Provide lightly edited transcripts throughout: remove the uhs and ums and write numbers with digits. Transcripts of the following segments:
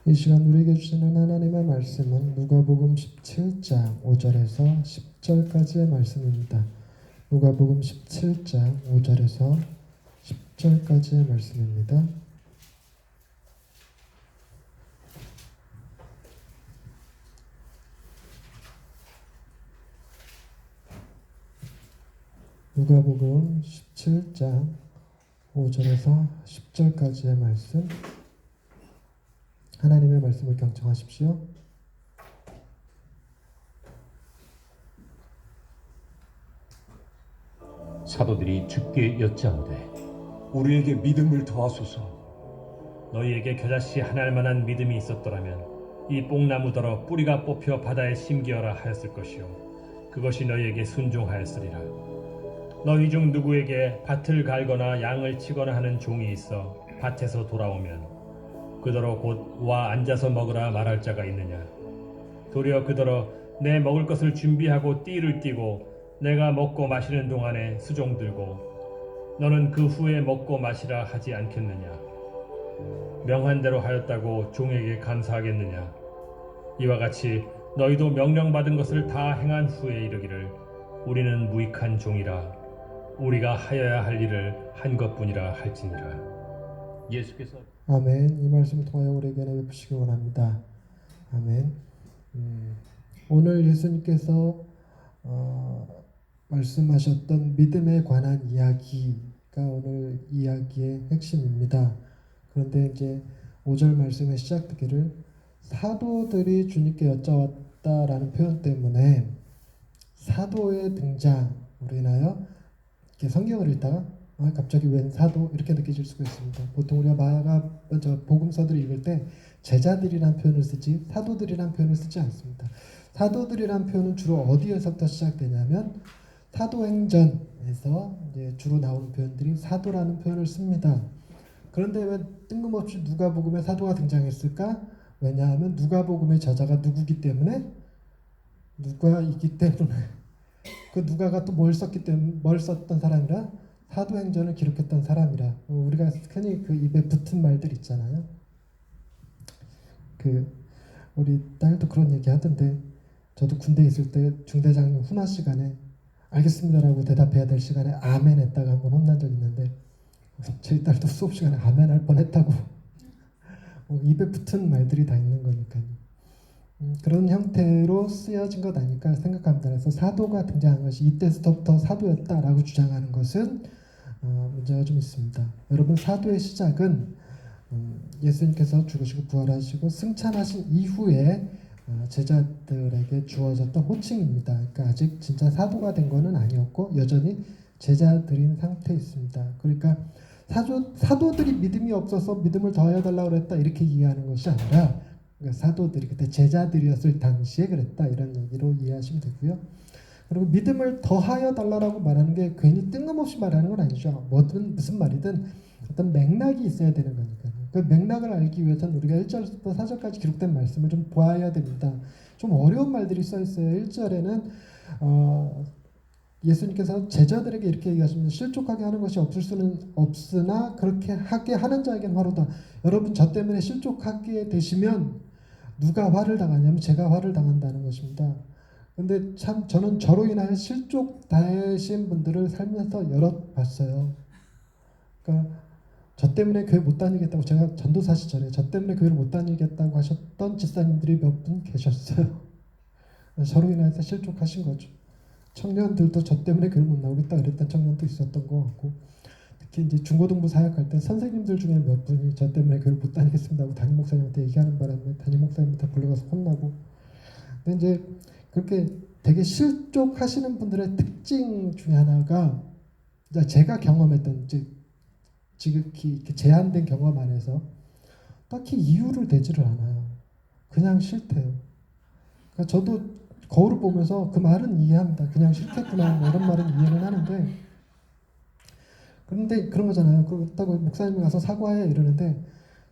이 시간 우리에게 주시는 하나님의 말씀은 누가복음 17장 5절에서 10절까지의 말씀입니다. 누가복음 17장 5절에서 10절까지의 말씀입니다. 누가복음 17장 5절에서 10절까지의 말씀, 하나님의 말씀을 경청하십시오. 사도들이 주께 여짜오되 우리에게 믿음을 더하소서. 너희에게 겨자씨 하나일 만한 믿음이 있었더라면 이 뽕나무더러 뿌리가 뽑혀 바다에 심기어라 하였을 것이요 그것이 너희에게 순종하였으리라. 너희 중 누구에게 밭을 갈거나 양을 치거나 하는 종이 있어 밭에서 돌아오면 그더러 곧 와 앉아서 먹으라 말할 자가 있느냐? 도리어 그더러 내 먹을 것을 준비하고 띠를 띠고 내가 먹고 마시는 동안에 수종 들고 너는 그 후에 먹고 마시라 하지 않겠느냐? 명한 대로 하였다고 종에게 감사하겠느냐? 이와 같이 너희도 명령받은 것을 다 행한 후에 이르기를 우리는 무익한 종이라 우리가 하여야 할 일을 한 것뿐이라 할지니라. 예수께서 아멘. 이 말씀을 통하여 우리에게 베푸시기 원합니다. 아멘. 오늘 예수님께서 말씀하셨던 믿음에 관한 이야기가 오늘 이야기의 핵심입니다. 그런데 이제 5절 말씀에 시작되기를 사도들이 주님께 여짜왔다라는 표현 때문에 사도의 등장으로 인하여 이렇게 성경을 읽다가 갑자기 웬 사도 이렇게 느껴질 수가 있습니다. 보통 우리가 복음서들을 읽을 때 제자들이란 표현을 쓰지 사도들이란 표현을 쓰지 않습니다. 사도들이란 표현은 주로 어디에서부터 시작되냐면 사도행전에서 이제 주로 나오는 표현들이 사도라는 표현을 씁니다. 그런데 왜 뜬금없이 누가복음에 사도가 등장했을까? 왜냐하면 누가복음의 저자가 누구기 때문에 누가이기 때문에 그 누가가 또 뭘 썼던 사람이라 사도행전을 기록했던 사람이라 우리가 흔히 그 입에 붙은 말들 있잖아요. 우리 딸도 그런 얘기 하던데 저도 군대 있을 때 중대장님 훈화 시간에 알겠습니다라고 대답해야 될 시간에 아멘 했다가 한번 혼난 적 있는데 제 딸도 수업 시간에 아멘 할 뻔했다고 입에 붙은 말들이 다 있는 거니까요. 그런 형태로 쓰여진 것 아닐까 생각합니다. 그래서 사도가 등장한 것이 이때부터 사도였다라고 주장하는 것은 문제가 좀 있습니다. 여러분, 사도의 시작은 예수님께서 죽으시고 부활하시고 승천하신 이후에 제자들에게 주어졌던 호칭입니다. 그러니까 아직 진짜 사도가 된 것은 아니었고 여전히 제자들인 상태에 있습니다. 그러니까 사도들이 믿음이 없어서 믿음을 더하여 달라고 그랬다 이렇게 이해하는 것이 아니라 그러니까 사도들이 그때 제자들이었을 당시에 그랬다 이런 얘기로 이해하시면 되고요. 그리고 믿음을 더하여 달라고 말하는 게 괜히 뜬금없이 말하는 건 아니죠. 무슨 말이든 어떤 맥락이 있어야 되는 거니까요. 그 맥락을 알기 위해서는 우리가 1절부터 4절까지 기록된 말씀을 좀 보아야 됩니다. 좀 어려운 말들이 써 있어요. 1절에는 예수님께서 제자들에게 이렇게 얘기하십니다. 실족하게 하는 것이 없을 수는 없으나 그렇게 하게 하는 자에게는 화로다. 여러분, 저 때문에 실족하게 되시면 누가 화를 당하냐면 제가 화를 당한다는 것입니다. 근데 참 저는 저로 인하여 실족 당하신 분들을 살면서 여럿 봤어요. 그러니까 저 때문에 교회 못 다니겠다고, 제가 전도사 시절에 저 때문에 교회를 못 다니겠다고 하셨던 집사님들이 몇 분 계셨어요. 저로 인해서 실족하신 거죠. 청년들도 저 때문에 교회 못 나오겠다 그랬던 청년도 있었던 것 같고, 특히 이제 중고등부 사역할 때 선생님들 중에 몇 분이 저 때문에 교회 못 다니겠습니다 하고 담임 목사님한테 얘기하는 바람에 담임 목사님한테 불러가서 혼나고. 근데 이제 그렇게 되게 실족하시는 분들의 특징 중에 하나가 제가 경험했던 지극히 이렇게 제한된 경험 안에서 딱히 이유를 대지를 않아요. 그냥 싫대요. 그러니까 저도 거울을 보면서 그 말은 이해합니다. 그냥 싫겠구나 뭐 이런 말은 이해는 하는데, 그런데 그런 거잖아요. 그렇다고 목사님이 가서 사과해 이러는데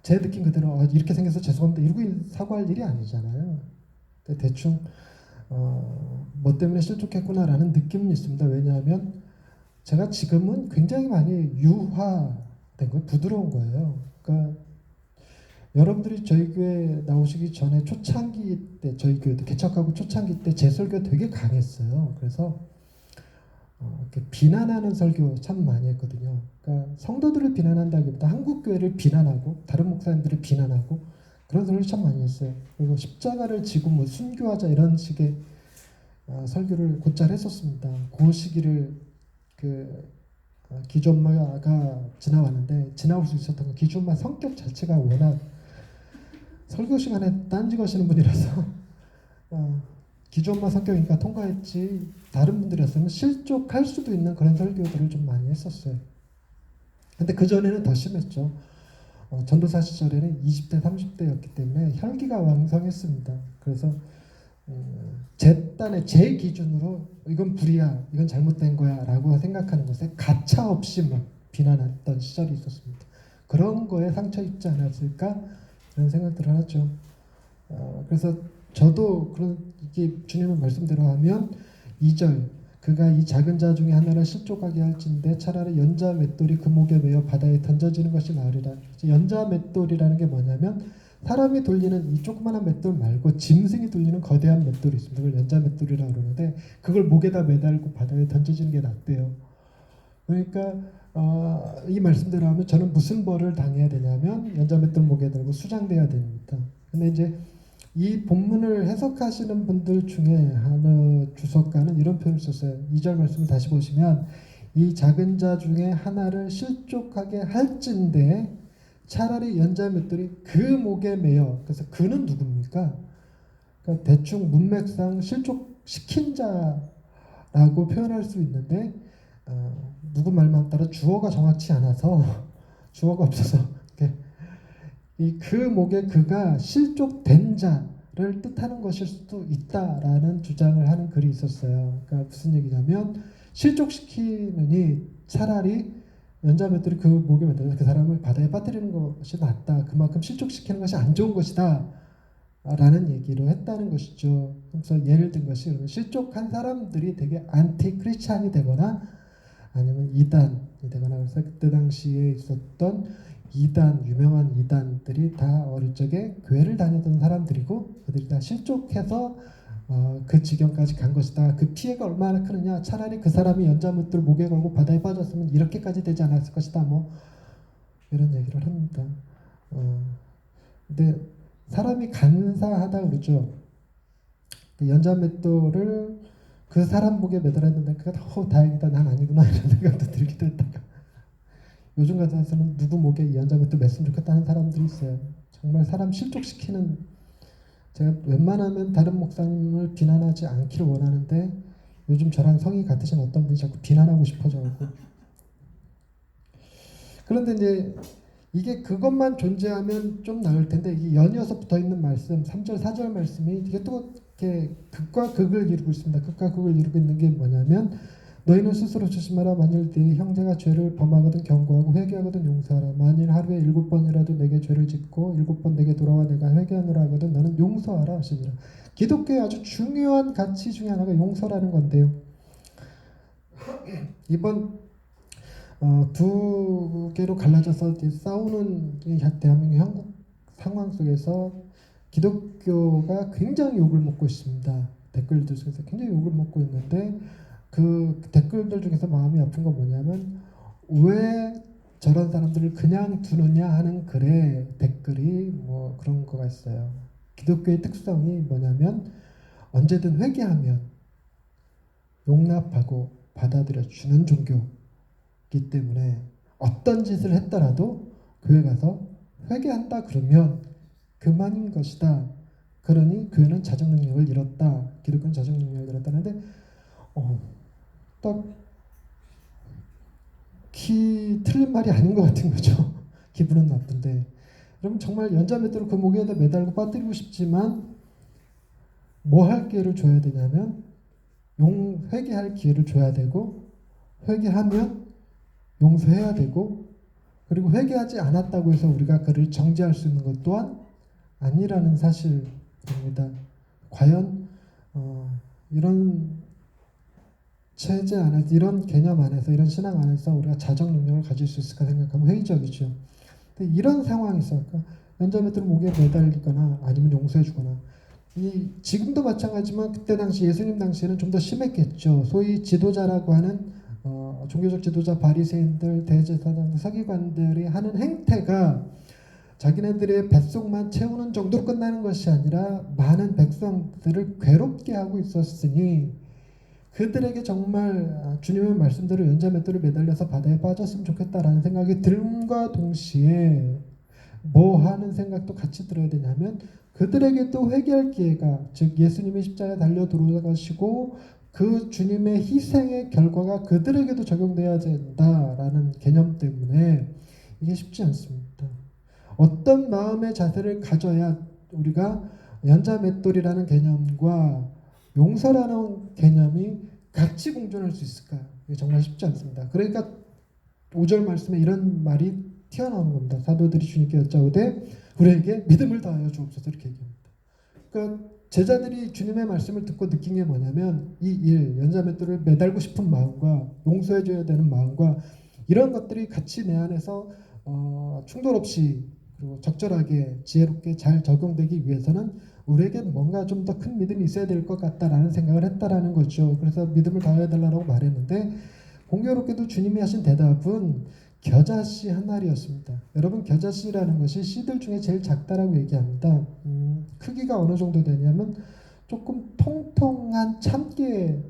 제 느낌 그대로 이렇게 생겨서 죄송합니다 이러고 사과할 일이 아니잖아요. 대충 뭐 때문에 실족했구나라는 느낌은 있습니다. 왜냐하면 제가 지금은 굉장히 많이 유화된 거예요. 부드러운 거예요. 그러니까 여러분들이 저희 교회 나오시기 전에 초창기 때 저희 교회도 개척하고 초창기 때 제 설교 되게 강했어요. 그래서 이렇게 비난하는 설교 참 많이 했거든요. 그러니까 성도들을 비난한다기보다 한국 교회를 비난하고 다른 목사님들을 비난하고 그런 설교 참 많이 했어요. 그리고 십자가를 지고 뭐 순교하자 이런 식의 설교를 곧잘 했었습니다. 그 시기를 기존마가 지나왔는데 지나올 수 있었던 건 기존마 성격 자체가 워낙 설교 시간에 딴지 거시는 분이라서 기존마 성격이니까 통과했지 다른 분들이었으면 실족할 수도 있는 그런 설교들을 좀 많이 했었어요. 근데 그전에는 더 심했죠. 전도사 시절에는 20대 30대였기 때문에 혈기가 왕성했습니다. 그래서 제 딴에 제 기준으로 이건 불이야, 이건 잘못된 거야 라고 생각하는 것에 가차 없이 막 비난했던 시절이 있었습니다. 그런 거에 상처 입지 않았을까 이런 생각들을 하죠. 그래서 저도 이게 주님의 말씀대로 하면 2절 그가 이 작은 자 중에 하나를 실족하게 할진대 차라리 연자 맷돌이 그 목에 매어 바다에 던져지는 것이 나으리라. 연자 맷돌이라는 게 뭐냐면 사람이 돌리는 이 조그마한 맷돌 말고 짐승이 돌리는 거대한 맷돌이 있습니다. 그걸 연자 맷돌이라고 그러는데 그걸 목에다 매달고 바다에 던져지는 게 낫대요. 그러니까 이 말씀대로 하면 저는 무슨 벌을 당해야 되냐면 연자 맷돌 목에 달고 수장돼야 됩니다. 근데 이제 이 본문을 해석하시는 분들 중에 하나 주석가는 이런 표현을 썼어요. 2절 말씀을 다시 보시면 이 작은 자 중에 하나를 실족하게 할진대 차라리 연자 맷돌이 그 목에 매여. 그래서 그는 누굽니까? 그러니까 대충 문맥상 실족시킨 자라고 표현할 수 있는데 누구 말만 따라 주어가 정확치 않아서 주어가 없어서 그 목에 그가 실족된 자를 뜻하는 것일 수도 있다라는 주장을 하는 글이 있었어요. 그러니까 무슨 얘기냐면 실족시키느니 차라리 연자 맷돌이 그 목에 매달려 그 사람을 바다에 빠뜨리는 것이 낫다. 그만큼 실족시키는 것이 안 좋은 것이다. 라는 얘기를 했다는 것이죠. 그래서 예를 든 것이 실족한 사람들이 되게 안티 크리스찬이 되거나 아니면 이단이 되거나 그래서 그때 당시에 있었던 유명한 이단들이 다 어릴 적에 교회를 다니던 사람들이고 그들이 다 실족해서 그 지경까지 간 것이다. 그 피해가 얼마나 크느냐. 차라리 그 사람이 연자못들 목에 걸고 바다에 빠졌으면 이렇게까지 되지 않았을 것이다. 뭐 이런 얘기를 합니다. 근데 사람이 간사하다 그러죠. 연자맷돌을 그 사람 목에 매달았는데 그가 다행이다. 난 아니구나 이런 생각도 들기도 했다가 요즘 같아서는 누구 목에 이 연자맷돌 맸으면 좋겠다는 사람들이 있어요. 정말 사람 실족시키는 제가 웬만하면 다른 목사님을 비난하지 않기를 원하는데 요즘 저랑 성이 같으신 어떤 분이 자꾸 비난하고 싶어져가지고 그런데 이제 이게 그것만 존재하면 좀 나을 텐데 이게 연이어서 붙어 있는 말씀 3절 4절 말씀이 이게 또 이렇게 극과 극을 이루고 있습니다. 극과 극을 이루고 있는 게 뭐냐면 너희는 스스로 조심하라. 만일 네 형제가 죄를 범하거든 경고하고 회개하거든 용서하라. 만일 하루에 7번이라도 내게 죄를 짓고 7번 내게 돌아와 내가 회개하노라 하거든 너는 용서하라 하시니라. 기독교의 아주 중요한 가치 중에 하나가 용서라는 건데요. 이번 두 개로 갈라져서 싸우는 대한민국 한국 상황 속에서 기독교가 굉장히 욕을 먹고 있습니다. 댓글들 중에서 굉장히 욕을 먹고 있는데 그 댓글들 중에서 마음이 아픈 건 뭐냐면 왜 저런 사람들을 그냥 두느냐 하는 글에 댓글이 뭐 그런 거가 있어요. 기독교의 특성이 뭐냐면 언제든 회개하면 용납하고 받아들여 주는 종교이기 때문에 어떤 짓을 했더라도 교회 가서 회개한다 그러면 그만인 것이다. 그러니 교회는 자정 능력을 잃었다. 기독교는 자정 능력을 잃었다는데 딱 틀린 말이 아닌 것 같은 거죠. 기분은 나쁜데 여러분 정말 연자맷돌을 그 목에다 매달고 빠뜨리고 싶지만 뭐 할 기회를 줘야 되냐면 회개할 기회를 줘야 되고 회개하면 용서해야 되고 그리고 회개하지 않았다고 해서 우리가 그를 정죄할 수 있는 것 또한 아니라는 사실입니다. 과연 이런 체제 안에서 이런 개념 안에서 이런 신앙 안에서 우리가 자정 능력을 가질 수 있을까 생각하면 회의적이죠. 근데 이런 상황에서 연자맷돌을 목에 매달리거나 아니면 용서해주거나. 이 지금도 마찬가지지만 그때 당시 예수님 당시에는 좀 더 심했겠죠. 소위 지도자라고 하는 종교적 지도자 바리새인들, 대제사장, 서기관들이 하는 행태가 자기네들의 뱃속만 채우는 정도로 끝나는 것이 아니라 많은 백성들을 괴롭게 하고 있었으니 그들에게 정말 주님의 말씀대로 연자맷돌을 매달려서 바다에 빠졌으면 좋겠다라는 생각이 들음과 동시에 뭐 하는 생각도 같이 들어야 되냐면 그들에게 또 회개할 기회가, 즉 예수님이 십자가에 달려 돌아가시고 그 주님의 희생의 결과가 그들에게도 적용돼야 된다라는 개념 때문에 이게 쉽지 않습니다. 어떤 마음의 자세를 가져야 우리가 연자맷돌이라는 개념과 용서라는 개념이 같이 공존할 수 있을까요? 이게 정말 쉽지 않습니다. 그러니까 5절 말씀에 이런 말이 튀어나오는 겁니다. 사도들이 주님께 여짜오되 우리에게 믿음을 다하여 주옵소서 이렇게 얘기합니다. 그러니까 제자들이 주님의 말씀을 듣고 느낀 게 뭐냐면 이 일, 연자맷돌을 매달고 싶은 마음과 용서해줘야 되는 마음과 이런 것들이 같이 내 안에서 충돌 없이 그리고 적절하게 지혜롭게 잘 적용되기 위해서는 우리에게 뭔가 좀 더 큰 믿음이 있어야 될 것 같다라는 생각을 했다라는 거죠. 그래서 믿음을 다해야 달라고 말했는데 공교롭게도 주님이 하신 대답은 겨자씨 한 알이었습니다. 여러분 겨자씨라는 것이 씨들 중에 제일 작다라고 얘기합니다. 크기가 어느 정도 되냐면 조금 통통한 참깨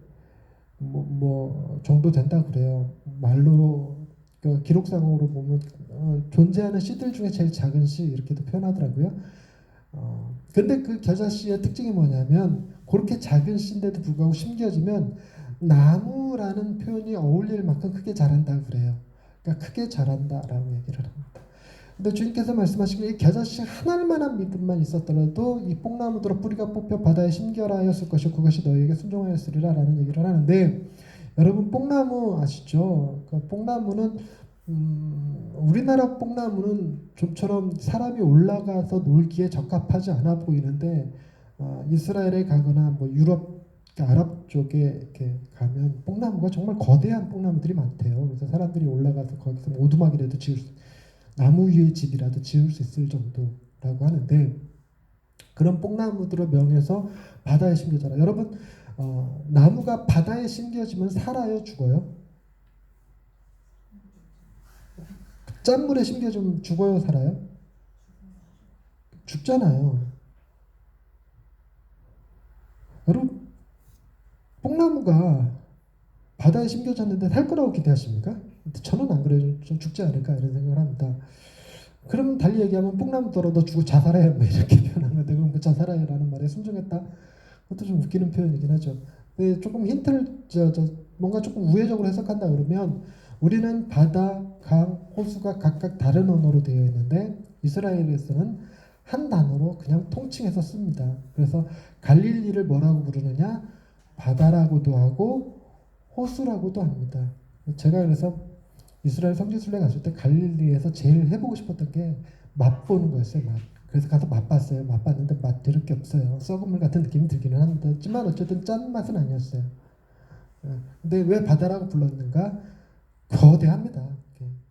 정도 된다 그래요. 말로 그 기록상으로 보면 존재하는 씨들 중에 제일 작은 씨 이렇게도 표현하더라고요. 근데 그 겨자씨의 특징이 뭐냐면 그렇게 작은 씨인데도 불구하고 심겨지면 나무라는 표현이 어울릴 만큼 크게 자란다 그래요. 그러니까 크게 자란다라고 얘기를 합니다. 근데 주님께서 말씀하시기를 이 겨자씨 한 알만한 믿음만 있었더라도 이 뽕나무들어 뿌리가 뽑혀 바다에 심겨라였을 것이고 그것이 너희에게 순종하였으리라 라는 얘기를 하는데 여러분 뽕나무 아시죠? 그 뽕나무는 우리나라 뽕나무는 좀처럼 사람이 올라가서 놀기에 적합하지 않아 보이는데 이스라엘에 가거나 뭐 유럽 아랍 쪽에 이렇게 가면 뽕나무가 정말 거대한 뽕나무들이 많대요. 그래서 사람들이 올라가서 거기서 오두막이라도 지을 수, 나무 위에 집이라도 지을 수 있을 정도라고 하는데 그런 뽕나무들을 명해서 바다에 심겨져라. 여러분 나무가 바다에 심겨지면 살아요, 죽어요? 짠물에 심겨지면 죽어요, 살아요? 죽잖아요. 여러분 뽕나무가 바다에 심겨졌는데 살 거라고 기대하십니까? 저는 안 그래요. 좀 죽지 않을까 이런 생각을 합니다. 그럼 달리 얘기하면 뽕나무더러 너 죽고 자살해 뭐 이렇게 표현한 건데 그럼 그 자살해라는 말에 순종했다? 그것도 좀 웃기는 표현이긴 하죠. 근데 조금 힌트를 뭔가 조금 우회적으로 해석한다 그러면 우리는 바다, 강, 호수가 각각 다른 언어로 되어 있는데 이스라엘에서는 한 단어로 그냥 통칭해서 씁니다. 그래서 갈릴리를 뭐라고 부르느냐? 바다라고도 하고 호수라고도 합니다. 제가 그래서 이스라엘 성지순례 갔을 때 갈릴리에서 제일 해보고 싶었던 게 맛보는 거였어요. 맛. 그래서 가서 맛봤어요. 맛봤는데 맛 들을 게 없어요. 썩은 물 같은 느낌이 들기는 합니다. 하지만 어쨌든 짠 맛은 아니었어요. 근데 왜 바다라고 불렀는가? 거대합니다.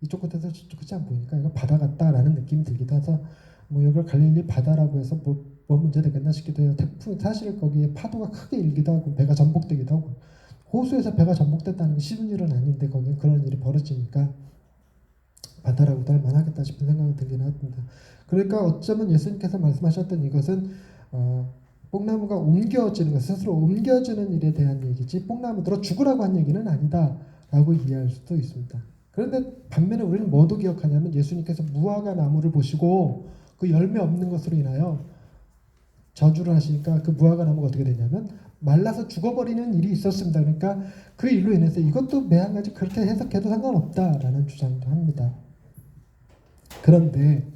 이쪽 끝에서 저쪽 끝이 안 보이니까 이거 바다 같다라는 느낌이 들기도 해서 뭐 이걸 갈릴리 바다라고 해서 뭐 문제 되겠나 싶기도 해요. 태풍 사실 거기에 파도가 크게 일기도 하고 배가 전복되기도 하고 호수에서 배가 전복됐다는 게 쉬운 일은 아닌데 거기는 그런 일이 벌어지니까 바다라고도 할 만하겠다 싶은 생각이 들기는 합니다. 그러니까 어쩌면 예수님께서 말씀하셨던 이것은 뽕나무가 옮겨지는 것, 스스로 옮겨지는 일에 대한 얘기지 뽕나무들어 죽으라고 한 얘기는 아니다라고 이해할 수도 있습니다. 그런데 반면에 우리는 뭐도 기억하냐면 예수님께서 무화과 나무를 보시고 그 열매 없는 것으로 인하여 저주를 하시니까 그 무화과 나무가 어떻게 되냐면 말라서 죽어버리는 일이 있었습니다. 그러니까 그 일로 인해서 이것도 매한가지 그렇게 해석해도 상관없다라는 주장도 합니다. 그런데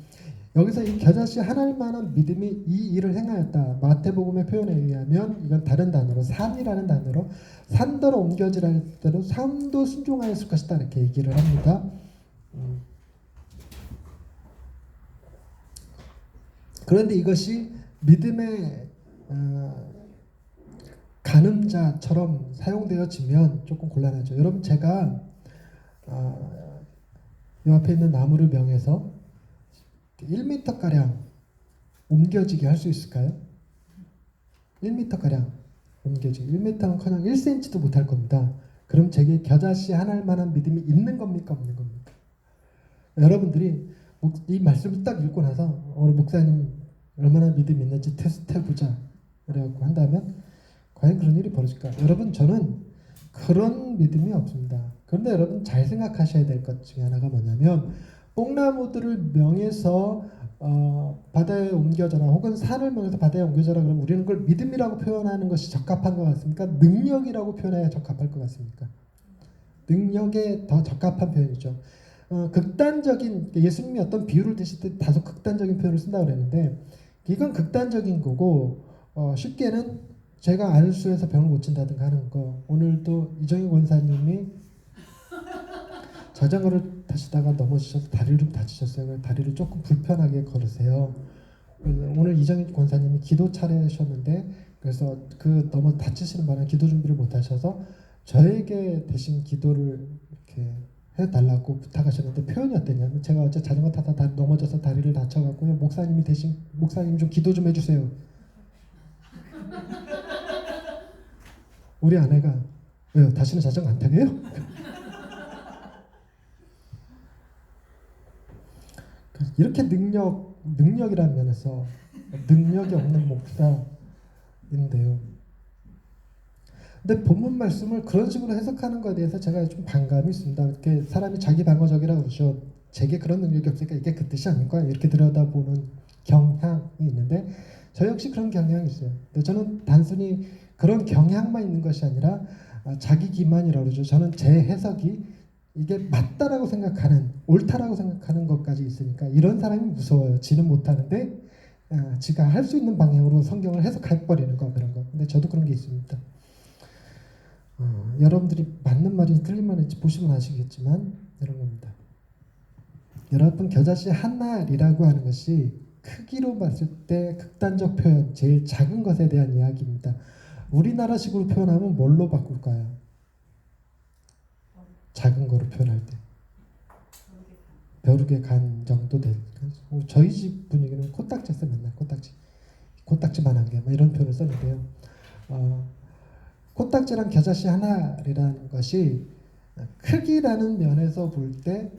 여기서 이 겨자씨 한 알만한 믿음이 이 일을 행하였다. 마태복음의 표현에 의하면 이건 다른 단어로 산이라는 단어로 산더러 옮겨지라 할 때로 삶도 순종하였을 것이다 이렇게 얘기를 합니다. 그런데 이것이 믿음의 가늠자처럼 사용되어지면 조금 곤란하죠. 여러분 제가 이 앞에 있는 나무를 명해서 1m 가량 옮겨지게 할 수 있을까요? 1m가량 옮겨지게. 1m는커녕 1cm도 못할 겁니다. 그럼 제게 겨자씨 하나일 만한 믿음이 있는 겁니까? 없는 겁니까? 여러분들이 이 말씀을 딱 읽고 나서 우리 목사님 얼마나 믿음이 있는지 테스트해보자 그래갖고 한다면 과연 그런 일이 벌어질까? 여러분, 저는 그런 믿음이 없습니다. 그런데 여러분 잘 생각하셔야 될 것 중에 하나가 뭐냐면, 뽕나무들을 명해서 바다에 옮겨져라, 혹은 산을 명해서 바다에 옮겨져라 그러면 우리는 그걸 믿음이라고 표현하는 것이 적합한 것 같습니까? 능력이라고 표현해야 적합할 것 같습니까? 능력에 더 적합한 표현이죠. 극단적인, 예수님이 어떤 비유를 드실 때 다소 극단적인 표현을 쓴다고 그랬는데, 이건 극단적인 거고, 쉽게는 제가 안수해서 병을 고친다든가 하는 거. 오늘도 이정희 권사님이 자전거를 타시다가 넘어지셔서 다리를 좀 다치셨어요. 다리를 조금 불편하게 걸으세요. 오늘 이정희 권사님이 기도 차례셨는데, 그래서 그 너무 다치시는 바람에 기도 준비를 못 하셔서 저에게 대신 기도를 이렇게 해달라고 부탁하셨는데, 표현이 어땠냐면, 제가 어제 자전거 타다 넘어져서 다리를 다쳐갖고요, 목사님 좀 기도 좀 해주세요. 우리 아내가 왜요? 다시는 자전거 안 타게요? 이렇게 능력이라는 면에서 능력이 없는 목사인데요. 근데 본문 말씀을 그런 식으로 해석하는 것에 대해서 제가 좀 반감이 있습니다. 이렇게 사람이 자기 방어적이라고 그러죠. 제게 그런 능력이 없으니까 이게 그 뜻이 아닐까? 이렇게 들여다보는 경향이 있는데, 저 역시 그런 경향이 있어요. 근데 저는 단순히 그런 경향만 있는 것이 아니라 자기 기만이라고 그러죠. 저는 제 해석이 이게 맞다라고 생각하는, 옳다라고 생각하는 것까지 있으니까 이런 사람이 무서워요. 지는 못하는데 지가 할 수 있는 방향으로 성경을 해석해버리는 거, 그런 거. 근데 저도 그런 게 있습니다. 여러분들이 맞는 말인지 틀린 말인지 보시면 아시겠지만 이런 겁니다. 여러분, 겨자씨 한 알이라고 하는 것이 크기로 봤을 때 극단적 표현, 제일 작은 것에 대한 이야기입니다. 우리나라식으로 표현하면 뭘로 바꿀까요? 작은 거로 표현할 때 벼룩의 간 정도 되니까. 저희 집 분위기는 코딱지 써요. 맨날 코딱지만한 게 이런 표현을 썼는데요. 코딱지랑 겨자씨 하나라는 것이 크기라는 면에서 볼 때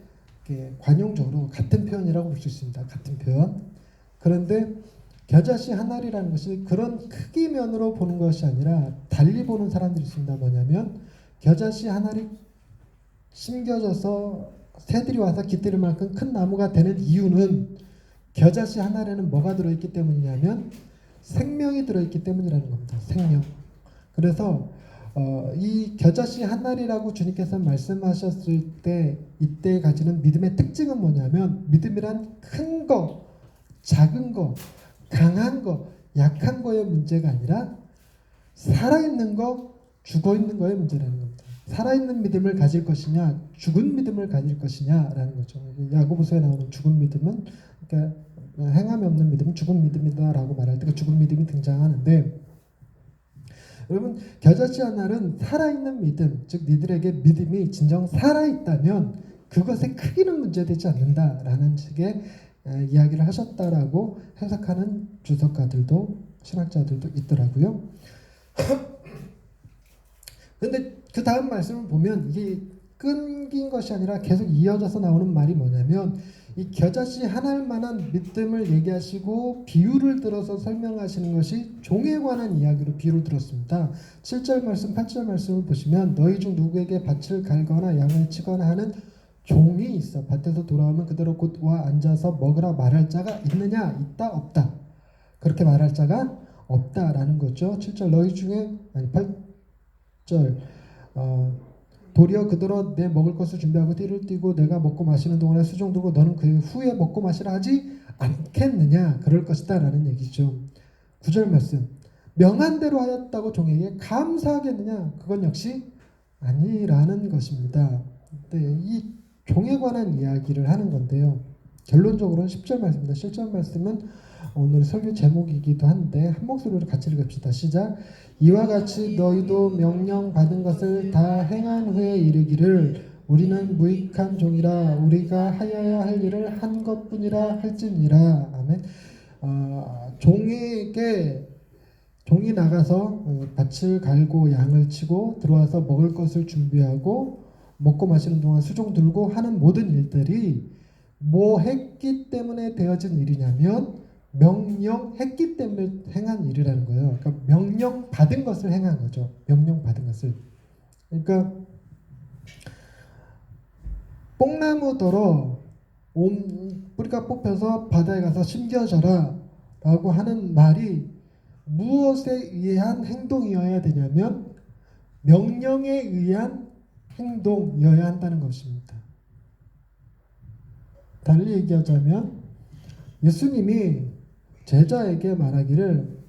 관용적으로 같은 표현이라고 볼 수 있습니다. 같은 표현. 그런데 겨자씨 한 알이라는 것이 그런 크기 면으로 보는 것이 아니라 달리 보는 사람들이 있습니다. 뭐냐면, 겨자씨 한 알이 심겨져서 새들이 와서 깃들 만큼 큰 나무가 되는 이유는 겨자씨 한 알에는 뭐가 들어있기 때문이냐면 생명이 들어있기 때문이라는 겁니다. 생명. 그래서 이 겨자씨 한 알이라고 주님께서 말씀하셨을 때 이때 가지는 믿음의 특징은 뭐냐면, 믿음이란 큰 거, 작은 거, 강한 거, 약한 거의 문제가 아니라 살아있는 거, 죽어있는 거의 문제라는 겁니다. 살아있는 믿음을 가질 것이냐, 죽은 믿음을 가질 것이냐라는 거죠. 야고보서에 나오는 죽은 믿음은, 그러니까 행함이 없는 믿음은 죽은 믿음이다라고 말할 때 그 죽은 믿음이 등장하는데, 여러분, 겨자씨 한 알은 살아있는 믿음, 즉 니들에게 믿음이 진정 살아있다면 그것의 크기는 문제되지 않는다라는 식의 이야기를 하셨다라고 해석하는 주석가들도, 신학자들도 있더라고요. 근데 그 다음 말씀을 보면 이게 끊긴 것이 아니라 계속 이어져서 나오는 말이 뭐냐면, 이 겨자씨 한 알만한 믿음을 얘기하시고 비유를 들어서 설명하시는 것이 종에 관한 이야기로 비유를 들었습니다. 7절 말씀, 8절 말씀을 보시면, 너희 중 누구에게 밭을 갈거나 양을 치거나 하는 종이 있어 밭에서 돌아오면 그대로 곧 와 앉아서 먹으라 말할 자가 있느냐? 있다? 없다? 그렇게 말할 자가 없다라는 거죠. 7절 너희 중에, 아니 8절 도리어 그대로 내 먹을 것을 준비하고 띠를 띠고 내가 먹고 마시는 동안에 수종 들고 너는 그 후에 먹고 마시라 하지 않겠느냐? 그럴 것이다 라는 얘기죠. 9절 말씀, 명한 대로 하였다고 종에게 감사하겠느냐? 그건 역시 아니라는 것입니다. 네, 이 종에 관한 이야기를 하는 건데요. 결론적으로는 10절 말씀입니다. 10절 말씀은 오늘 설교 제목이기도 한데 한 목소리로 같이 읽읍시다. 시작. 이와 같이 너희도 명령 받은 것을 다 행한 후에 이르기를 우리는 무익한 종이라 우리가 하여야 할 일을 한 것뿐이라 할지니라. 아멘. 종이 나가서 밭을 갈고 양을 치고 들어와서 먹을 것을 준비하고 먹고 마시는 동안 수종 들고 하는 모든 일들이 뭐 했기 때문에 되어진 일이냐면 명령했기 때문에 행한 일이라는 거예요. 그러니까 명령 받은 것을 행한 거죠. 명령 받은 것을. 그러니까 뽕나무더러 뿌리가 뽑혀서 바다에 가서 심겨져라 라고 하는 말이 무엇에 의한 행동이어야 되냐면 명령에 의한 행동이어야 한다는 것입니다. 달리 얘기하자면 예수님이 제자에게 말하기를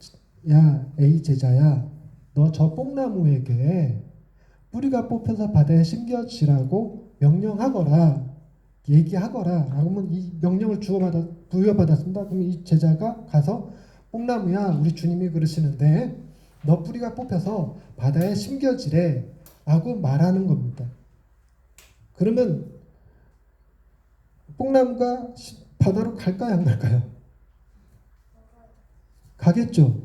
야 A 제자야 너 저 뽕나무에게 뿌리가 뽑혀서 바다에 심겨지라고 명령하거라 얘기하거라 라고 하면 이 명령을 부여받았습니다. 그럼 이 제자가 가서 뽕나무야 우리 주님이 그러시는데 너 뿌리가 뽑혀서 바다에 심겨지래 라고 말하는 겁니다. 그러면 뽕나무가 바다로 갈까요 안 갈까요? 가겠죠.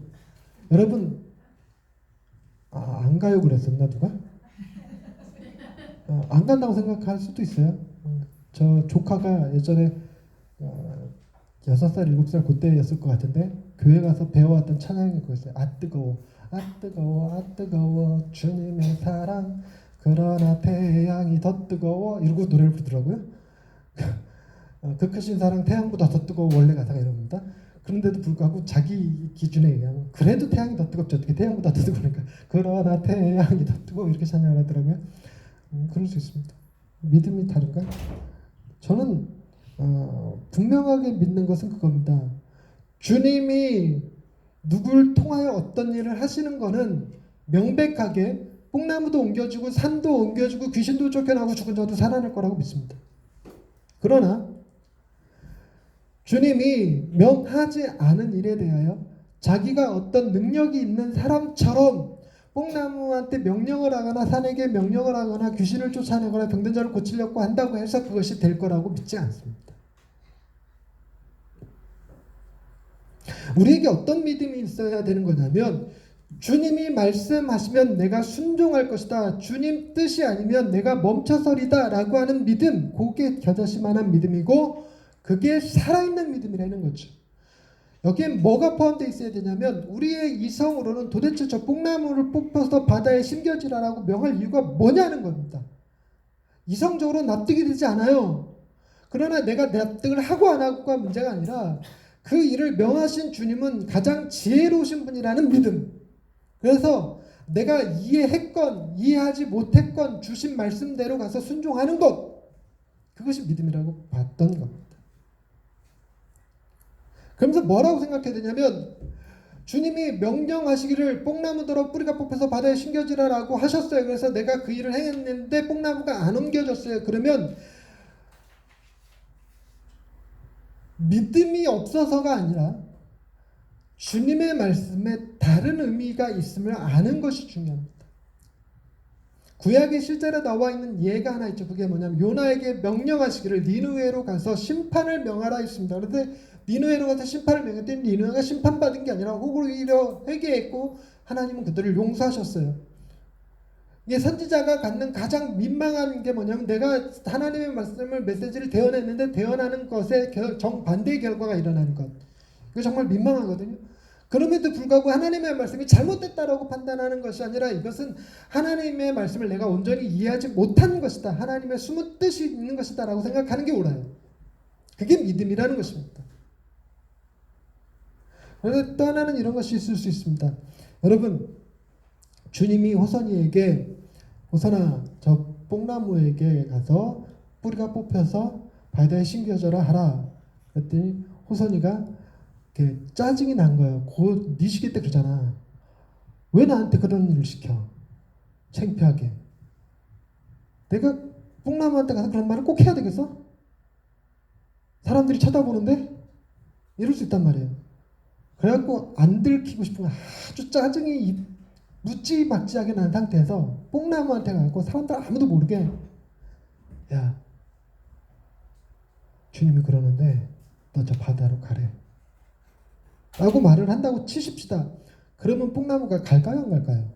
여러분 안 가요 그랬었나 누가? 안 간다고 생각할 수도 있어요. 저 조카가 예전에 6살 7살 그때였을 것 같은데 교회 가서 배워왔던 찬양이 그거였어요. 아 뜨거워 아 뜨거워 아 뜨거워 주님의 사랑 그러나 태양이 더 뜨거워 이러고 노래를 부르더라고요. 그 크신 사랑 태양보다 더 뜨거워 원래 가사가 이럽니다. 그런데도 불구하고 자기 기준에 의하면 그래도 태양이 더 뜨겁죠. 어떻게 태양보다 더 뜨거우니까 그러나 태양이 더 뜨거워 이렇게 찬양을 하더라고요. 그럴 수 있습니다. 믿음이 다른가? 저는 분명하게 믿는 것은 그겁니다. 주님이 누굴 통하여 어떤 일을 하시는 거는 명백하게 뽕나무도 옮겨주고 산도 옮겨주고 귀신도 쫓겨나고 죽은 자도 살아날 거라고 믿습니다. 그러나 주님이 명하지 않은 일에 대하여 자기가 어떤 능력이 있는 사람처럼 뽕나무한테 명령을 하거나 산에게 명령을 하거나 귀신을 쫓아내거나 병든 자를 고치려고 한다고 해서 그것이 될 거라고 믿지 않습니다. 우리에게 어떤 믿음이 있어야 되는 거냐면 주님이 말씀하시면 내가 순종할 것이다. 주님 뜻이 아니면 내가 멈춰서리다 라고 하는 믿음, 그게 겨자씨만한 믿음이고 그게 살아있는 믿음이라는 거죠. 여기에 뭐가 포함되어 있어야 되냐면 우리의 이성으로는 도대체 저 뽕나무를 뽑아서 바다에 심겨지라라고 명할 이유가 뭐냐는 겁니다. 이성적으로 납득이 되지 않아요. 그러나 내가 납득을 하고 안 하고가 문제가 아니라 그 일을 명하신 주님은 가장 지혜로우신 분이라는 믿음. 그래서 내가 이해했건 이해하지 못했건 주신 말씀대로 가서 순종하는 것, 그것이 믿음이라고 봤던 겁니다. 그러면서 뭐라고 생각해야 되냐면 주님이 명령하시기를 뽕나무더러 뿌리가 뽑혀서 바다에 심겨지라라고 하셨어요. 그래서 내가 그 일을 행했는데 뽕나무가 안 옮겨졌어요. 그러면 믿음이 없어서가 아니라 주님의 말씀에 다른 의미가 있음을 아는 것이 중요합니다. 구약에 실제로 나와 있는 예가 하나 있죠. 그게 뭐냐면 요나에게 명령하시기를 니느웨로 가서 심판을 명하라 했습니다. 그런데 니느웨로 가서 심판을 명했더니 니느웨가 심판받은 게 아니라 오히려 회개했고 하나님은 그들을 용서하셨어요. 이게 선지자가 갖는 가장 민망한 게 뭐냐면 내가 하나님의 말씀을 메시지를 대언했는데 대언하는 것에 정반대의 결과가 일어나는 것. 이거 정말 민망하거든요. 그럼에도 불구하고 하나님의 말씀이 잘못됐다라고 판단하는 것이 아니라 이것은 하나님의 말씀을 내가 온전히 이해하지 못한 것이다. 하나님의 숨은 뜻이 있는 것이다 라고 생각하는 게 옳아요. 그게 믿음이라는 것입니다. 그런데 또 하나는 이런 것이 있을 수 있습니다. 여러분, 주님이 호선이에게 호선아 저 뽕나무에게 가서 뿌리가 뽑혀서 바다에 심겨져라 하라 그랬더니 호선이가 짜증이 난 거예요. 곧 네 시기 때 그러잖아. 왜 나한테 그런 일을 시켜? 창피하게. 내가 뽕나무한테 가서 그런 말을 꼭 해야 되겠어? 사람들이 쳐다보는데? 이럴 수 있단 말이에요. 그래갖고 안 들키고 싶으면 아주 짜증이 묻지막지하게 난 상태에서 뽕나무한테 가고 사람들 아무도 모르게 야 주님이 그러는데 너 저 바다로 가래. 라고 말을 한다고 치십시다. 그러면 뽕나무가 갈까요 안 갈까요?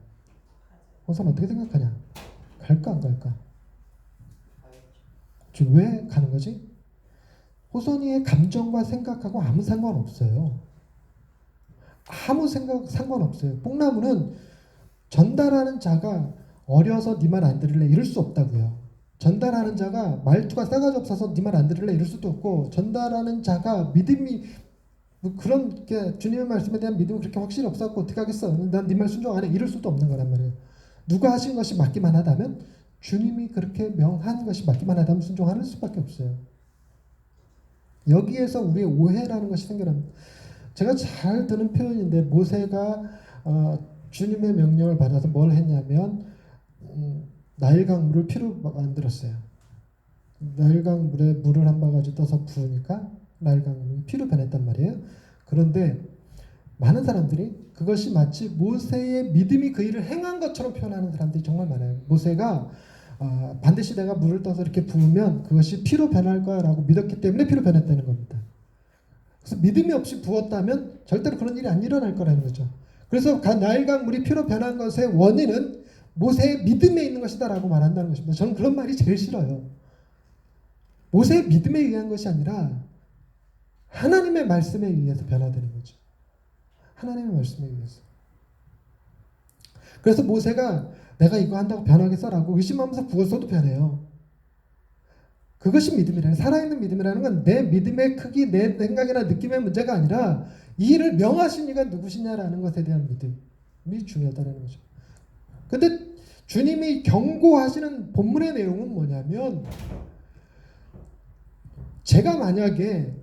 호선 어떻게 생각하냐? 갈까 안 갈까? 지금 왜 가는 거지? 호선이의 감정과 생각하고 아무 상관없어요. 아무 상관없어요. 뽕나무는 전달하는 자가 어려서 네 말 안 들을래 이럴 수 없다고요. 전달하는 자가 말투가 싸가지 없어서 네 말 안 들을래 이럴 수도 없고, 전달하는 자가 믿음이 뭐 그런 게 주님의 말씀에 대한 믿음이 그렇게 확실히 없었고 어떻게 하겠어? 난 네 말 순종 안 해. 이럴 수도 없는 거란 말이에요. 누가 하신 것이 맞기만 하다면, 주님이 그렇게 명한 것이 맞기만 하다면 순종하는 수밖에 없어요. 여기에서 우리의 오해라는 것이 생겨납니다. 제가 잘 드는 표현인데, 모세가 주님의 명령을 받아서 뭘 했냐면 나일강 물을 피로 만들었어요. 나일강 물에 물을 한 바가지 떠서 부으니까 나일강 물이 피로 변했단 말이에요. 그런데 많은 사람들이 그것이 마치 모세의 믿음이 그 일을 행한 것처럼 표현하는 사람들이 정말 많아요. 모세가 반드시 내가 물을 떠서 이렇게 부으면 그것이 피로 변할 거야 라고 믿었기 때문에 피로 변했다는 겁니다. 그래서 믿음이 없이 부었다면 절대로 그런 일이 안 일어날 거라는 거죠. 그래서 나일강 물이 피로 변한 것의 원인은 모세의 믿음에 있는 것이다 라고 말한다는 것입니다. 저는 그런 말이 제일 싫어요. 모세의 믿음에 의한 것이 아니라 하나님의 말씀에 의해서 변화되는 거죠. 하나님의 말씀에 의해서. 그래서 모세가 내가 이거 한다고 변하겠어? 라고 의심하면서 부었어도 변해요. 그것이 믿음이라는, 살아있는 믿음이라는 건 내 믿음의 크기, 내 생각이나 느낌의 문제가 아니라 이 일을 명하신 이가 누구시냐라는 것에 대한 믿음이 중요하다는 거죠. 근데 주님이 경고하시는 본문의 내용은 뭐냐면, 제가 만약에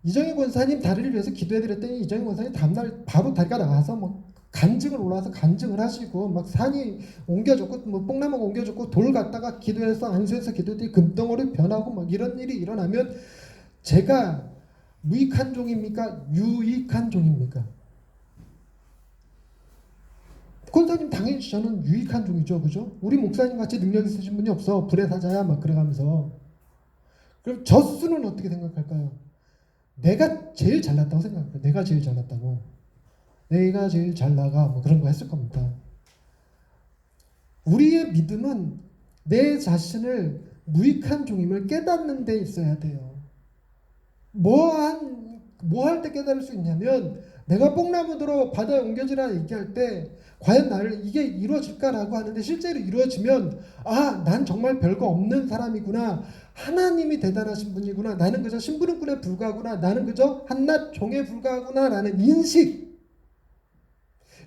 이정희 권사님 다리를 위해서 기도해드렸더니 이정희 권사님 다음날 바로 다리가 나와서 막 간증을 올라와서 간증을 하시고, 막 산이 옮겨졌고 뭐 뽕나무가 옮겨졌고 돌 갖다가 기도해서 안수해서 기도했더니 금덩어리 변하고 막 이런 일이 일어나면 제가 무익한 종입니까? 유익한 종입니까? 권사님 당연히 저는 유익한 종이죠, 그죠? 우리 목사님 같이 능력 있으신 분이 없어. 불의 사자야 막 그래가면서. 그럼 저 스스로는 어떻게 생각할까요? 내가 제일 잘났다고 생각해요. 내가 제일 잘났다고. 내가 제일 잘 나가 뭐 그런 거 했을 겁니다. 우리의 믿음은 내 자신을 무익한 종임을 깨닫는 데 있어야 돼요. 뭐 할 때 깨달을 수 있냐면, 내가 뽕나무들어 바다에 옮겨지라 얘기할 때 과연 나를 이게 이루어질까라고 하는데 실제로 이루어지면, 난 정말 별거 없는 사람이구나. 하나님이 대단하신 분이구나. 나는 그저 심부름꾼에 불과하구나. 나는 그저 한낱 종에 불과하구나 라는 인식,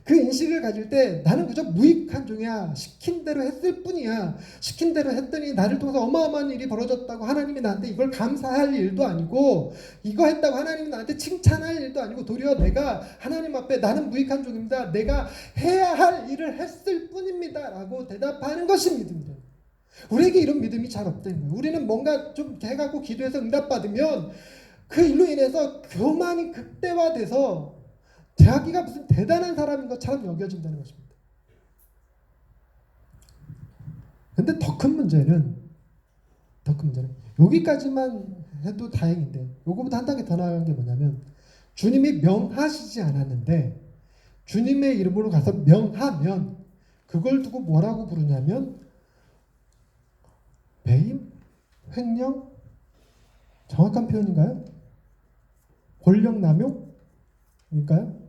그 인식을 가질 때 나는 그저 무익한 종이야. 시킨 대로 했을 뿐이야. 시킨 대로 했더니 나를 통해서 어마어마한 일이 벌어졌다고 하나님이 나한테 이걸 감사할 일도 아니고, 이거 했다고 하나님이 나한테 칭찬할 일도 아니고, 도리어 내가 하나님 앞에 나는 무익한 종입니다. 내가 해야 할 일을 했을 뿐입니다 라고 대답하는 것이 믿음이다. 우리에게 이런 믿음이 잘 없다는 거예요. 우리는 뭔가 좀 해갖고 기도해서 응답받으면 그 일로 인해서 교만이 극대화돼서 자기가 무슨 대단한 사람인 것처럼 여겨진다는 것입니다. 근데 더 큰 문제는 여기까지만 해도 다행인데, 요거보다 한 단계 더 나아간 게 뭐냐면, 주님이 명하시지 않았는데 주님의 이름으로 가서 명하면 그걸 두고 뭐라고 부르냐면 배임? 횡령? 정확한 표현인가요? 권력 남용일까요?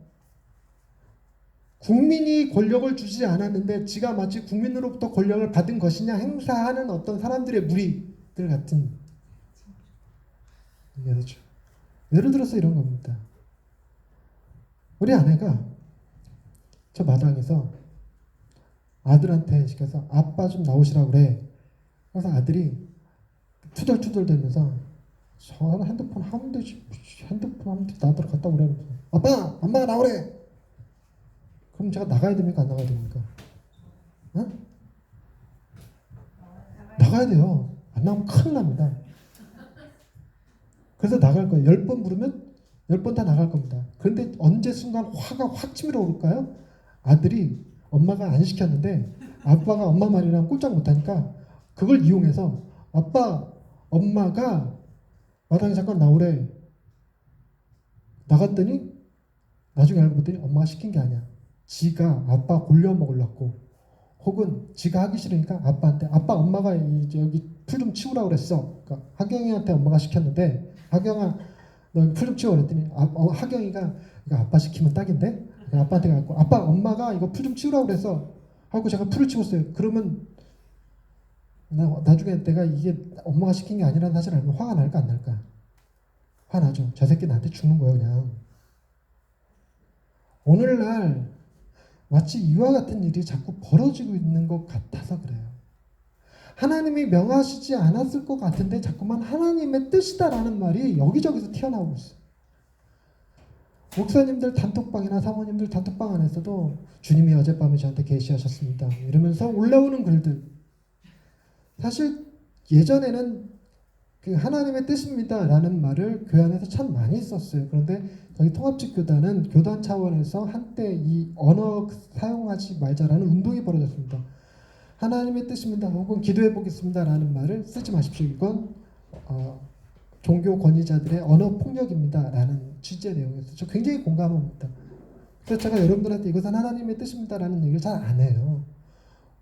국민이 권력을 주지 않았는데 지가 마치 국민으로부터 권력을 받은 것이냐 행사하는 어떤 사람들의 무리들 같은 얘기죠. 예를 들어서 이런 겁니다. 우리 아내가 저 마당에서 아들한테 시켜서 아빠 좀 나오시라고 그래. 그래서 아들이 투덜투덜 대면서 저 핸드폰 하면 되지, 핸드폰 하면 되지, 나더러 갔다 오래. 아빠, 엄마가 나오래. 그럼 제가 나가야 됩니까? 안 나가야 됩니까? 나가야 돼요. 안 나오면 큰일 납니다. 그래서 나갈 거예요. 10번 부르면 10번 다 나갈 겁니다. 그런데 언제 순간 화가 확 치밀어 오를까요? 아들이 엄마가 안 시켰는데 아빠가 엄마 말이랑 꼼짝 못하니까 그걸 이용해서 아빠, 엄마가 마당에 잠깐 나오래. 나갔더니 나중에 알고 보더니 엄마가 시킨 게 아니야. 지가 아빠 골려 먹으려고, 혹은 지가 하기 싫으니까 아빠한테, 아빠 엄마가 이제 여기 풀 좀 치우라고 그랬어. 그러니까 하경이한테 엄마가 시켰는데, 하경아 너 여기 풀 좀 치워 그랬더니 하경이가 이거 아빠 시키면 딱인데? 그러니까 아빠한테 가고, 아빠 엄마가 이거 풀 좀 치우라고 그랬어 하고 제가 풀을 치웠어요. 그러면 나중에 내가 이게 엄마가 시킨 게 아니라는 사실을 알면 화가 날까 안 날까? 화나죠. 저 새끼 나한테 죽는 거예요 그냥. 오늘날 마치 이와 같은 일이 자꾸 벌어지고 있는 것 같아서 그래요. 하나님이 명하시지 않았을 것 같은데 자꾸만 하나님의 뜻이다라는 말이 여기저기서 튀어나오고 있어요. 목사님들 단톡방이나 사모님들 단톡방 안에서도 주님이 어젯밤에 저한테 계시하셨습니다 이러면서 올라오는 글들, 사실 예전에는 그 하나님의 뜻입니다 라는 말을 교회 안에서 참 많이 썼어요. 그런데 저희 통합직교단은 교단 차원에서 한때 이 언어 사용하지 말자라는 운동이 벌어졌습니다. 하나님의 뜻입니다 혹은 기도해 보겠습니다 라는 말을 쓰지 마십시오. 이건 종교 권위자들의 언어 폭력입니다 라는 취지의 내용이었어요. 저 굉장히 공감합니다. 그래서 제가 여러분들한테 이것은 하나님의 뜻입니다 라는 얘기를 잘 안 해요.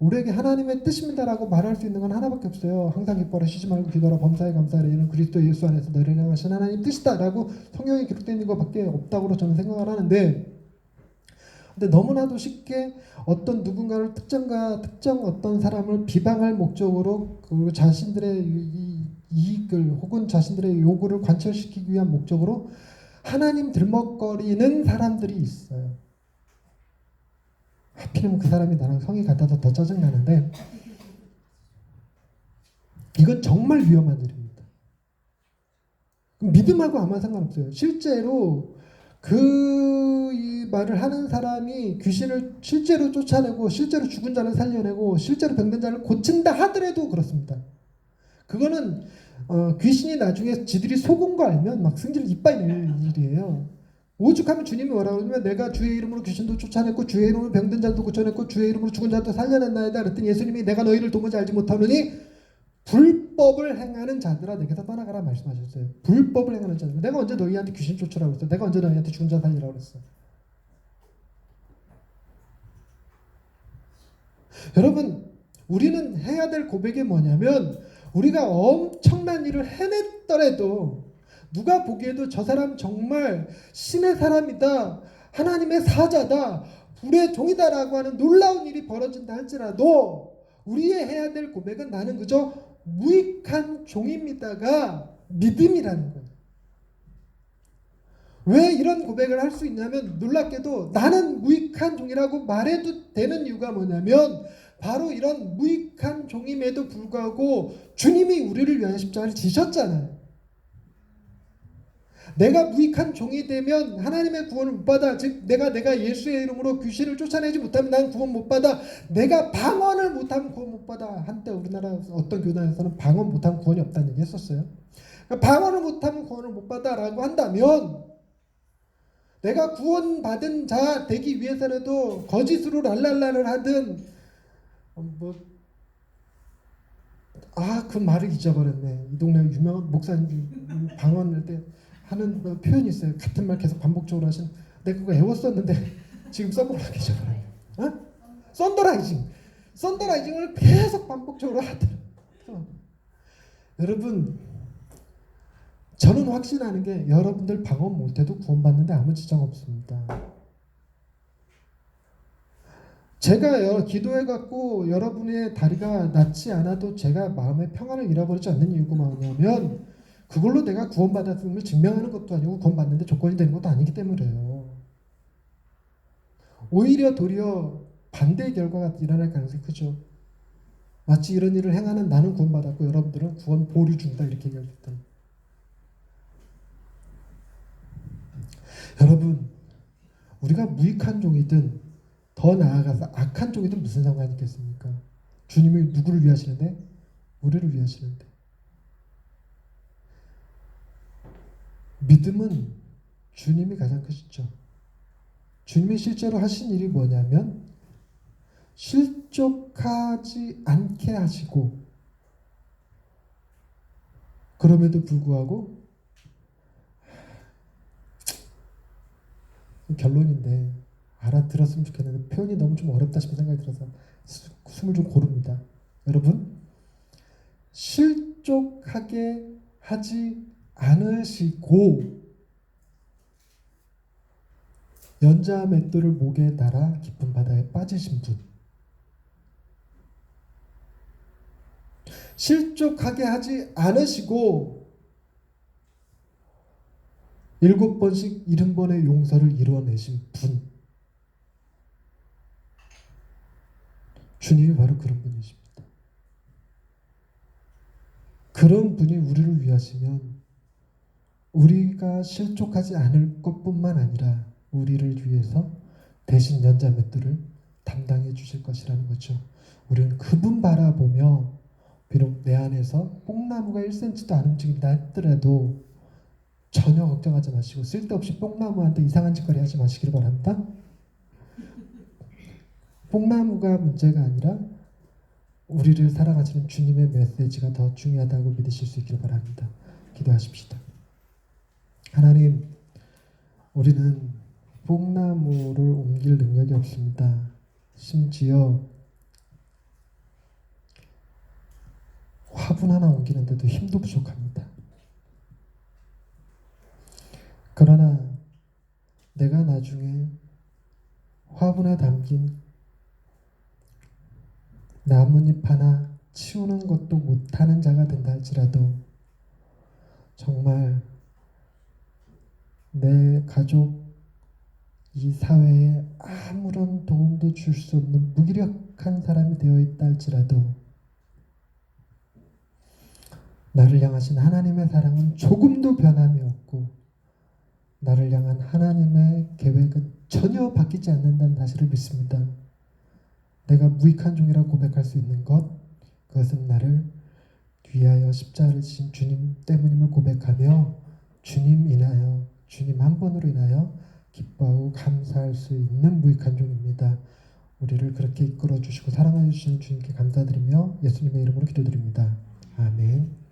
우리에게 하나님의 뜻입니다 라고 말할 수 있는 건 하나밖에 없어요. 항상 기뻐라 쉬지 말고 기도하라 범사에 감사하라 이는 그리스도 예수 안에서 너를 향하신 하나님의 뜻이다 라고 성경에 기록되어 있는 것밖에 없다고 저는 생각을 하는데, 근데 너무나도 쉽게 어떤 누군가를 특정 어떤 사람을 비방할 목적으로, 그리고 자신들의 이익을 혹은 자신들의 요구를 관철시키기 위한 목적으로 하나님 들먹거리는 사람들이 있어요. 하필이면 그 사람이 나랑 성이 같아서 더 짜증나는데, 이건 정말 위험한 일입니다. 믿음하고 아무 상관없어요. 실제로 이 말을 하는 사람이 귀신을 실제로 쫓아내고 실제로 죽은 자를 살려내고 실제로 병든 자를 고친다 하더라도 그렇습니다. 그거는 귀신이 나중에 지들이 속은 거 알면 막 승질 이빠이 낼 일이에요. 오죽하면 주님이 뭐라고 그러냐면 내가 주의 이름으로 귀신도 쫓아냈고 주의 이름으로 병든 자도 고쳐냈고 주의 이름으로 죽은 자도 살려냈나이다 그랬더니 예수님이 내가 너희를 도무지 알지 못하느니 불법을 행하는 자들아 내게서 떠나가라 말씀하셨어요. 불법을 행하는 자들. 내가 언제 너희한테 귀신 쫓으라고 그랬어? 내가 언제 너희한테 죽은 자 살리라고 그랬어? 여러분, 우리는 해야 될 고백이 뭐냐면, 우리가 엄청난 일을 해냈더라도 누가 보기에도 저 사람 정말 신의 사람이다, 하나님의 사자다, 불의 종이다라고 하는 놀라운 일이 벌어진다 할지라도 우리의 해야 될 고백은 나는 그저 무익한 종입니다가 믿음이라는 거예요. 왜 이런 고백을 할 수 있냐면, 놀랍게도 나는 무익한 종이라고 말해도 되는 이유가 뭐냐면, 바로 이런 무익한 종임에도 불구하고 주님이 우리를 위하여 십자가를 지셨잖아요. 내가 무익한 종이 되면 하나님의 구원을 못 받아. 즉 내가 예수의 이름으로 귀신을 쫓아내지 못하면 난 구원 못 받아. 내가 방언을 못하면 구원 못 받아. 한때 우리나라 어떤 교단에서는 방언 못하면 구원이 없다는 얘기 했었어요. 방언을 못하면 구원을 못 받아 라고 한다면, 내가 구원받은 자 되기 위해서라도 거짓으로 랄랄라를 하든 그 말을 잊어버렸네. 이 동네 유명한 목사님 방언할 때 하는 표현이 있어요. 같은 말 계속 반복적으로 하시는. 내가 그거 애웠었는데 지금 써먹으려고 잊어버려요. 썬더라이징을 계속 반복적으로 하더라고요. 여러분, 저는 확신하는 게 여러분들 방언 못해도 구원받는데 아무 지장 없습니다. 제가 기도해갖고 여러분의 다리가 낫지 않아도 제가 마음의 평안을 잃어버리지 않는 이유가 뭐냐면, 그걸로 내가 구원받았음을 증명하는 것도 아니고 구원받는데 조건이 되는 것도 아니기 때문에요. 오히려 도리어 반대의 결과가 일어날 가능성이 크죠. 마치 이런 일을 행하는 나는 구원받았고 여러분들은 구원 보류 중이다 이렇게 얘기할 수 있다. 여러분, 우리가 무익한 종이든 더 나아가서 악한 종이든 무슨 상관이 있겠습니까? 주님이 누구를 위하시는데? 우리를 위하시는데. 믿음은 주님이 가장 크시죠. 주님이 실제로 하신 일이 뭐냐면 실족하지 않게 하시고, 그럼에도 불구하고 결론인데 알아들었으면 좋겠는데 표현이 너무 좀 어렵다 싶은 생각이 들어서 숨을 좀 고릅니다. 여러분, 실족하게 하지 않으시고 연자 맷돌을 목에 달아 깊은 바다에 빠지신 분, 실족하게 하지 않으시고 7번씩 70번의 용서를 이루어내신 분, 주님이 바로 그런 분이십니다. 그런 분이 우리를 위하시면 우리가 실족하지 않을 것뿐만 아니라 우리를 위해서 대신 연자 맷돌을 담당해 주실 것이라는 거죠. 우리는 그분 바라보며 비록 내 안에서 뽕나무가 1cm도 안 움직인다 했더라도 전혀 걱정하지 마시고 쓸데없이 뽕나무한테 이상한 짓거리 하지 마시길 바랍니다. 뽕나무가 문제가 아니라 우리를 사랑하시는 주님의 메시지가 더 중요하다고 믿으실 수 있길 바랍니다. 기도하십시다. 하나님, 우리는 뽕나무를 옮길 능력이 없습니다. 심지어 화분 하나 옮기는데도 힘도 부족합니다. 그러나 내가 나중에 화분에 담긴 나뭇잎 하나 치우는 것도 못하는 자가 된다 할지라도 정말 내 가족, 이 사회에 아무런 도움도 줄 수 없는 무기력한 사람이 되어 있다 할지라도 나를 향하신 하나님의 사랑은 조금도 변함이 없고 나를 향한 하나님의 계획은 전혀 바뀌지 않는다는 사실을 믿습니다. 내가 무익한 종이라고 고백할 수 있는 것, 그것은 나를 위하여 십자가를 지신 주님 때문임을 고백하며 주님 인하여, 주님 한 분으로 인하여 기뻐하고 감사할 수 있는 무익한 종입니다. 우리를 그렇게 이끌어 주시고 사랑해 주시는 주님께 감사드리며 예수님의 이름으로 기도드립니다. 아멘.